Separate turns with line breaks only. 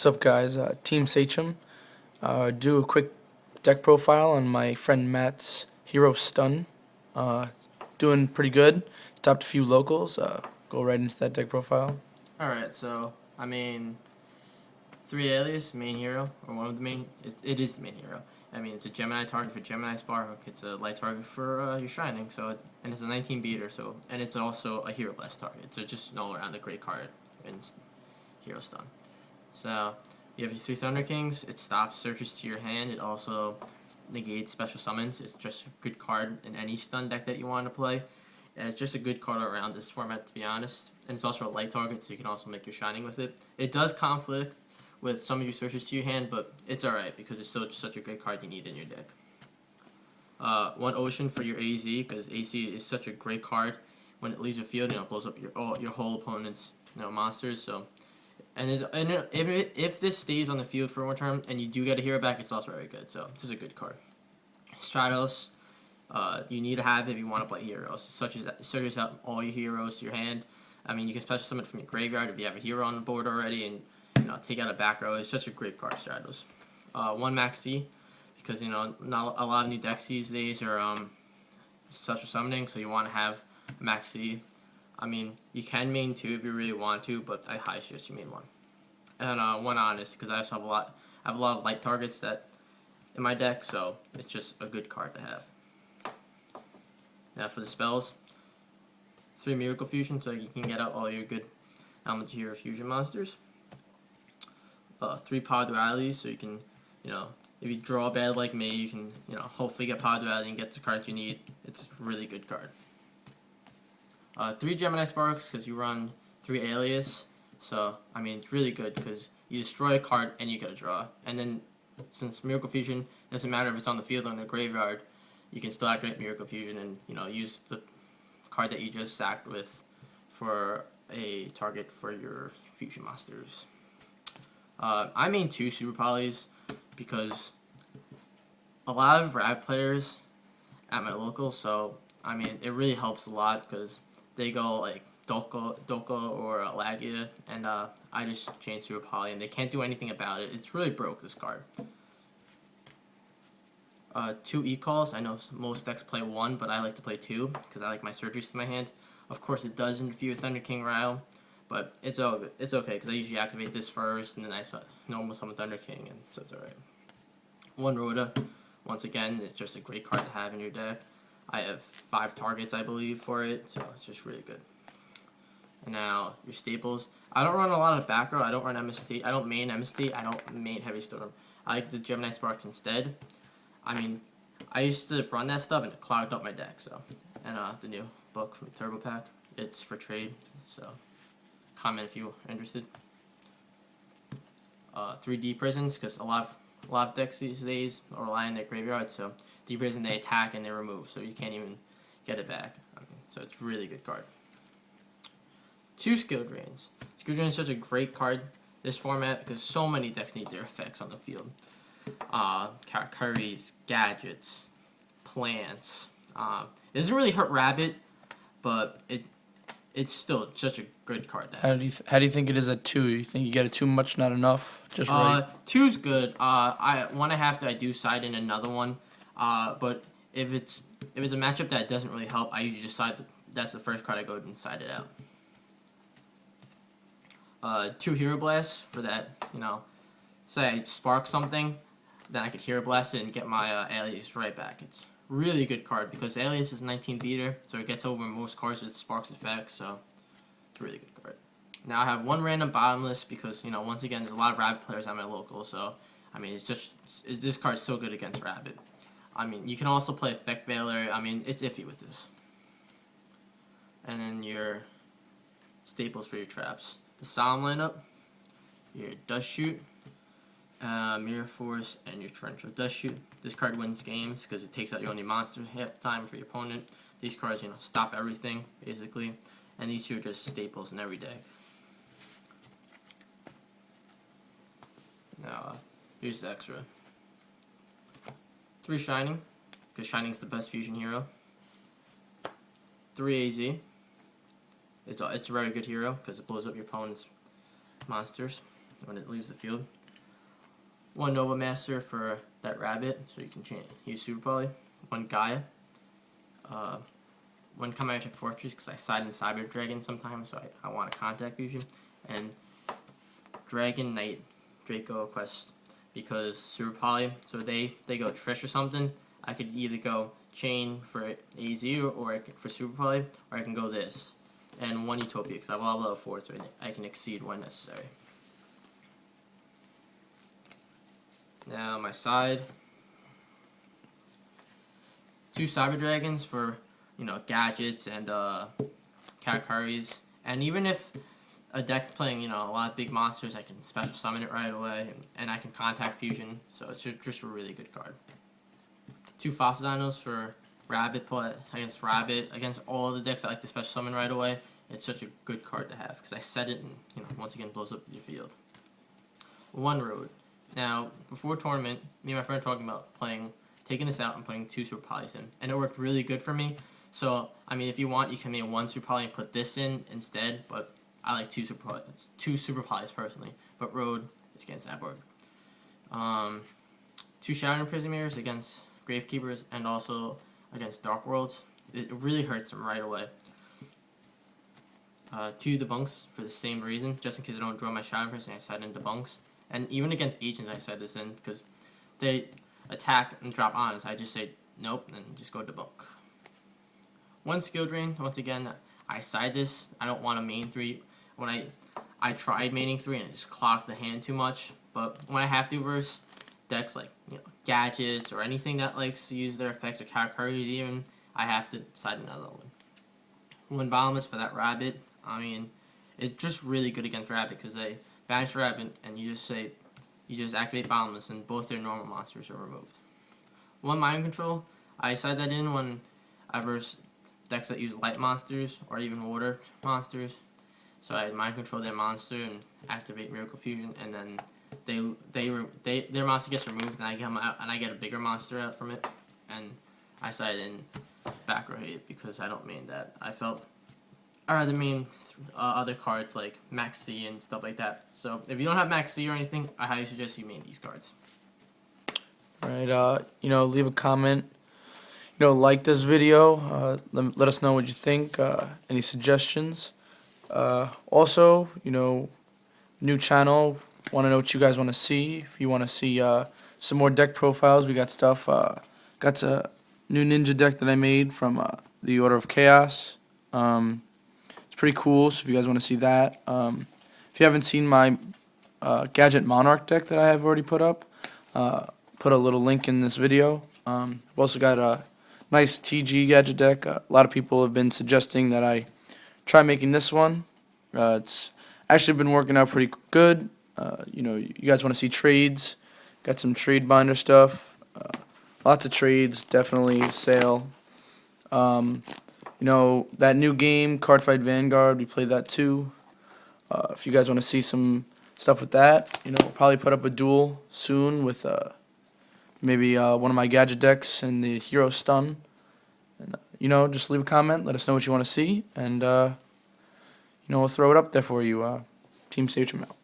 What's up, guys? Team Sachem. Do a quick deck profile on my friend Matt's Hero Stun. Uh, Doing pretty good. Stopped a few locals. Go right into that deck profile.
Alright, so, I mean, 3 alias, main hero, or one of the main, it is the main hero. I mean, it's a Gemini target for Gemini Spark, it's a light target for your Shining, and it's a 19 beater, and it's also a Hero Blast target, so just an all-around a great card in Hero Stun. So, you have your 3 Thunder Kings, it stops searches to your hand, it also negates special summons, it's just a good card in any stun deck that you want to play. And it's just a good card around this format, to be honest. And it's also a light target, so you can also make your Shining with it. It does conflict with some of your searches to your hand, but it's alright because it's still such a great card you need in your deck. 1 Ocean for your AZ, because AZ is such a great card. When it leaves the field, it blows up your whole opponent's monsters. So, if this stays on the field for one turn and you do get a hero back, it's also very good. So this is a good card. Stratos. You need to have if you want to play heroes, such as searches out all your heroes to your hand. I mean, you can special summon from your graveyard if you have a hero on the board already, and take out a back row. It's such a great card, Stratos. 1 Maxi, because not a lot of new decks these days are special summoning, so you want to have Maxi. I mean, you can main 2 if you really want to, but I highly suggest you main 1. And 1 Honest, because I also have a lot of light targets that in my deck, so it's just a good card to have. Now for the spells, 3 Miracle Fusion, so you can get out all your good Element Hero Fusion monsters. 3 Power Dualities, so you can, if you draw bad like me, you can, hopefully get Power Duality and get the cards you need. It's a really good card. 3 Gemini Sparks, because you run 3 Alias, so, I mean, it's really good, because you destroy a card and you get a draw. And then, since Miracle Fusion, doesn't matter if it's on the field or in the graveyard, you can still activate Miracle Fusion and use the card that you just sacked with for a target for your fusion monsters. I main 2 Super Polys because a lot of Rad players at my local, so I mean it really helps a lot because they go like Dolka or Lagia, and I just change Super Poly and they can't do anything about it. It's really broke, this card. 2 E-Calls. I know most decks play 1, but I like to play 2 because I like my surgeries to my hand. Of course, it does interfere with Thunder King Ryle, but it's okay because I usually activate this first and then I normal summon Thunder King, and so it's alright. 1 Rhoda. Once again, it's just a great card to have in your deck. I have 5 targets, I believe, for it, so it's just really good. And now your staples. I don't run a lot of back row. I don't run MST. I don't main MST. I don't main Heavy Storm. I like the Gemini Sparks instead. I mean, I used to run that stuff and it clogged up my deck, so. And the new book from Turbo Pack, it's for trade, so comment if you're interested. 3 D Prisons, because a lot of decks these days rely on their graveyard, so D Prison they attack and they remove, so you can't even get it back. I mean, so it's a really good card. 2 Skill Drains. Skill Drain is such a great card this format because so many decks need their effects on the field. Curries, gadgets, plants. It doesn't really hurt Rabbit, but it's still such a good card to have.
How do you think it is at 2? You think you get it too much, not enough? Just right?
2's good. I do side in another one. But if it's a matchup that doesn't really help, I usually just side. That's the first card I go and side it out. 2 Hero Blasts for that. Say I spark something, then I could Hero Blast it and get my Alias right back. It's really good card because Alias is 19 beater, so it gets over most cards with Spark's effect, so it's a really good card. Now I have 1 random Bottomless because, once again, there's a lot of Rabbit players at my local, so, I mean, this card's so good against Rabbit. I mean, you can also play Effect Veiler. I mean, it's iffy with this. And then your staples for your traps. The Solemn lineup, your Dust Shoot, Mirror Force, and your Torrential Dust Shoot. This card wins games because it takes out your only monster half the time for your opponent. These cards, stop everything, basically. And these 2 are just staples in every deck. Now, here's the extra. 3 Shining, because Shining's the best fusion hero. 3 AZ. It's a very good hero because it blows up your opponent's monsters. when it leaves the field. 1 Nova Master for that rabbit, so you can use Super Poly. 1 Gaia. 1 Chimeric Fortress, because I side in Cyber Dragon sometimes, so I want a Contact Fusion. And Dragon Knight Draco Quest, because Super Poly, so they go Trish or something. I could either go Chain for AZ or for Super Poly, or I can go this. And 1 Utopia, because I have a level 4, so I can exceed when necessary. Now my side. 2 Cyber Dragons for, gadgets and Katakuri's. And even if a deck playing, a lot of big monsters, I can special summon it right away, and I can Contact Fusion, so it's just a really good card. 2 Fossil Dinos for Rabbit play against Rabbit, against all the decks that like to special summon right away. It's such a good card to have, because I set it and, once again, blows up your field. 1 Road. Now, before tournament, me and my friend were talking about taking this out and putting 2 Super Polys in, and it worked really good for me. So, I mean, if you want, you can make 1 Super Poly and put this in instead, but I like 2 Super Polys personally, but Road is against that board. 2 Shadow Imprisoners against Gravekeepers and also against Dark Worlds. It really hurts them right away. 2 Debunks for the same reason, just in case I don't draw my Shadow Imprison, I set in Debunks. And even against Agents, I set this in, because they attack and drop Honest. I just say, nope, and just go Debunk. 1 Skill Drain, once again, I side this. I don't want a main 3. When I tried maining 3 and it just clogged the hand too much, but when I have to verse decks like, gadgets or anything that likes to use their effects or Katakuri's even, I have to side another one. 1 Bottomless for that Rabbit. I mean, it's just really good against Rabbit, because they banish Rabbit and you just activate Bottomless and both their normal monsters are removed. 1 Mind Control. I side that in when I verse decks that use light monsters or even water monsters. So I Mind Control their monster and activate Miracle Fusion, and then their monster gets removed, and I get them out, and I get a bigger monster out from it, and I side in Back Row Hate, because I don't main that. I rather main other cards like Max C and stuff like that. So if you don't have Max C or anything, I highly suggest you main these cards.
Alright, leave a comment. Like this video. Let us know what you think. Any suggestions. Also, new channel. Want to know what you guys want to see. If you want to see some more deck profiles, we got stuff. Got a new ninja deck that I made from the Order of Chaos. It's pretty cool, so if you guys want to see that. If you haven't seen my Gadget Monarch deck that I have already put up, put a little link in this video. I've also got a nice TG Gadget deck. A lot of people have been suggesting that I try making this one. It's actually been working out pretty good. You guys want to see trades. Got some trade binder stuff. Lots of trades, definitely sale. That new game, Cardfight Vanguard, we played that too. If you guys want to see some stuff with that, we'll probably put up a duel soon with maybe one of my gadget decks and the Hero Stun. And, just leave a comment, let us know what you want to see, and, we'll throw it up there for you. Team Sachem out.